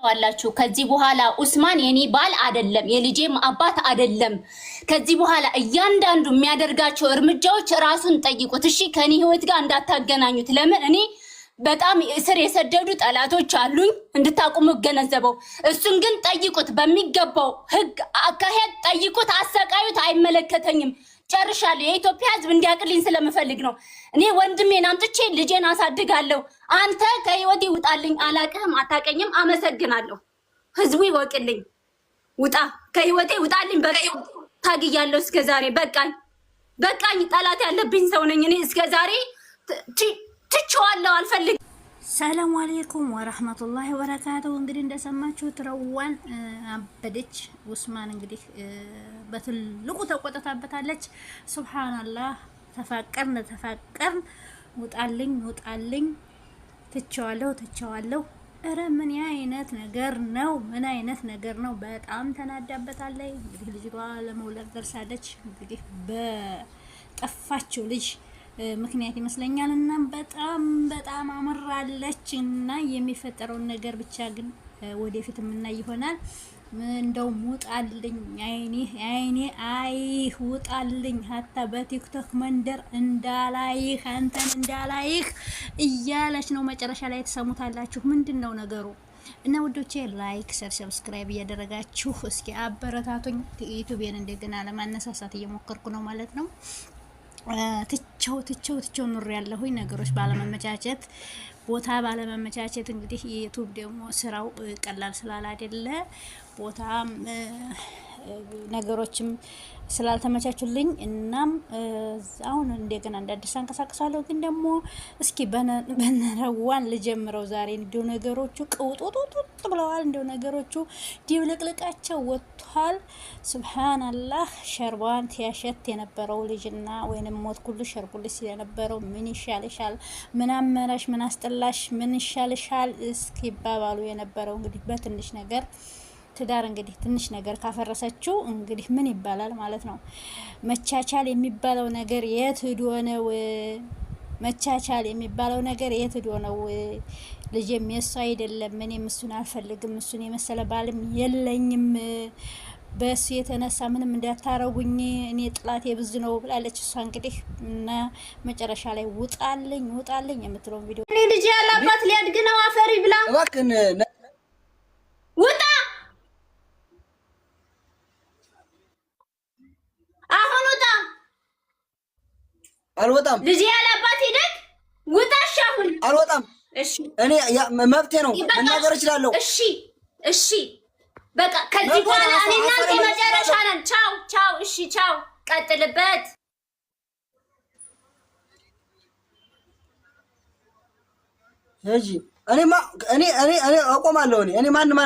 ዋላችሁ ከዚህ በኋላ ኡስማን የኔ ባል አይደለም፣ የልጄም አባት አይደለም። ከዚህ በኋላ እያንዳንዱ የሚያደርጋቸው እርምጃዎች ራሱን ጠይቁት። እሺ ከኔ ህይወት ጋር እንዳታገናኙት። ለምን እኔ በጣም ስር የሰደዱ ጠላቶች አሉኝ እንድታቁሙ ገነዘበው። እሱን ግን ጠይቁት፣ በሚገባው ህግ አካሄድ ጠይቁት፣ አሰቃዩት። አይመለከተኝም። ጨርሻለሁ። የኢትዮጵያ ህዝብ እንዲያቅልኝ ስለምፈልግ ነው። እኔ ወንድሜን አምጥቼ ልጄን አሳድጋለሁ። አንተ ከህይወቴ ውጣልኝ። አላቅህም፣ አታቀኝም። አመሰግናለሁ። ህዝቡ ይወቅልኝ። ውጣ፣ ከህይወቴ ውጣልኝ። ታግያለሁ እስከዛሬ። በቃኝ። ጠላት ያለብኝ ሰው ነኝ እኔ። እስከዛሬ ትቼዋለሁ፣ አልፈልግም። ሰላም አለይኩም ወራህመቱላሂ ወበረካቱ። እንግዲህ እንደሰማችሁት ረዋን አበደች። ኡስማን እንግዲህ በትልቁ ተቆጥታበታለች። ሱብሃንአላህ። ተፋቀርን ውጣልኝ ትቼዋለሁ። እረ ምን አይነት ነገር ነው? በጣም ተናዳበታለች። እንግዲህ ልጅቷ ለመውለድ ደርሳለች። እንግዲህ በጠፋችው ልጅ ምክንያት ይመስለኛል እና በጣም አመራለች እና የሚፈጠረውን ነገር ብቻ ግን ወደፊት የምናይ ይሆናል። እንደው ውጣልኝ አይኔ ውጣልኝ ሀታ በቲክቶክ መንደር እንዳላይህ አንተን እንዳላይህ እያለች ነው። መጨረሻ ላይ ተሰሙታላችሁ ምንድነው ነገሩ? እና ውዶቼ ላይክ ሰብስክራይብ እያደረጋችሁ እስኪ አበረታቱኝ። ዩቲዩብን እንደገና ለማነሳሳት እየሞከርኩ ነው ማለት ነው። ትቸው ኑር ያለሁኝ ነገሮች ባለመመቻቸት ቦታ ባለመመቻቸት እንግዲህ የዩቲዩብ ደግሞ ስራው ቀላል ስላል አይደለ ቦታም ነገሮችም ስላልተመቻቹልኝ እናም አሁን እንደገና እንዳዲስ አንቀሳቀሳለሁ። ግን ደግሞ እስኪ በነረዋን ልጀምረው ዛሬ። እንደው ነገሮቹ ቅውጡጡጥ ብለዋል። እንደው ነገሮቹ ዲብልቅልቃቸው ወጥቷል። ሱብሃንአላህ። ሸርባን ያሸት የነበረው ልጅና ወይንም ሞት ኩሉ ሸርቡልሽ የነበረው ምን ይሻልሻል፣ ምን አመረሽ፣ ምን አስጠላሽ፣ ምን ይሻልሻል እስኪ ባባሉ የነበረው እንግዲህ በትንሽ ነገር ትዳር እንግዲህ ትንሽ ነገር ካፈረሰችው እንግዲህ ምን ይባላል ማለት ነው። መቻቻል የሚባለው ነገር የት ሄዶ ነው? ልጄም የሱ አይደለም፣ እኔም እሱን አልፈልግም፣ እሱን የመሰለ ባልም የለኝም፣ በሱ የተነሳ ምንም እንዳታረጉኝ፣ እኔ ጥላቴ ብዙ ነው ብላለች እሷ እንግዲህ። እና መጨረሻ ላይ ውጣልኝ የምትለው ቪዲዮ እኔ ልጅ ያላባት ሊያድግ ነው አፈሪ ብላ ውጣ አልወጣም። ልጅ ያላባት ሄደክ ውጣ። ሻሁን አልወጣም። እሺ እኔ መብቴ ነው መናገር እችላለሁ። እሺ በቃ ከዚህ በኋላ እኔ እናንተ መጨረሻ ነን። ቻው። እሺ ቻው። ቀጥልበት። እኔ አቆማለሁ። እኔ ማንም